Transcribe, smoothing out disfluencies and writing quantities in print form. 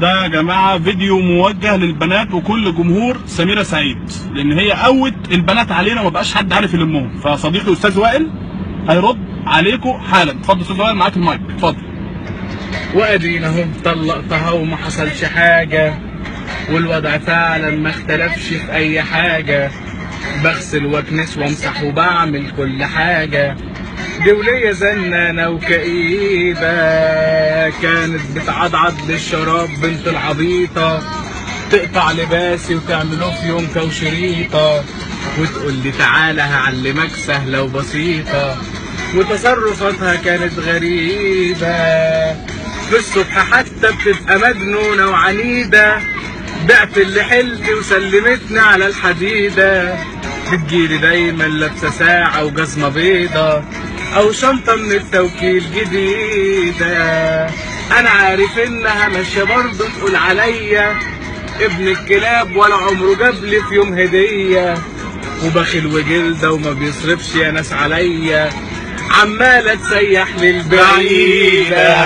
ده يا جماعه فيديو موجه للبنات وكل جمهور سميرة سعيد، لان هي قوت البنات علينا وما بقاش حد عارف يلمهم. فصديقي استاذ وائل هيرد عليكم حالا. اتفضل استاذ وائل، معاك المايك، اتفضل. وادينا اهو طلقتها وما حصلش حاجه، والوضع فعلا ما اختلفش في اي حاجه. بغسل واكنس وامسح وبعمل كل حاجه. دي ولية زنانة وكئيبة، كانت بتعضعض للشراب بنت العبيطة، تقطع لباسي وتعمله في يوم كوشريطة، وتقول لي تعالى هعلمك سهلة وبسيطة. وتصرفاتها كانت غريبة، في الصبح حتى بتبقى مجنونة وعنيدة. بعت اللي حلتي وسلمتني على الحديدة. بتجيلي دايما لابسة ساعة وجزمة بيضة، أو شنطة من التوكيل جديدة. أنا عارف إنها ماشية برضه تقول عليا ابن الكلاب، ولا عمره جابلي في يوم هدية. وبخيل وجلدة وما بيصرفش يا ناس عليا، عمالة تسيح للبعيدة.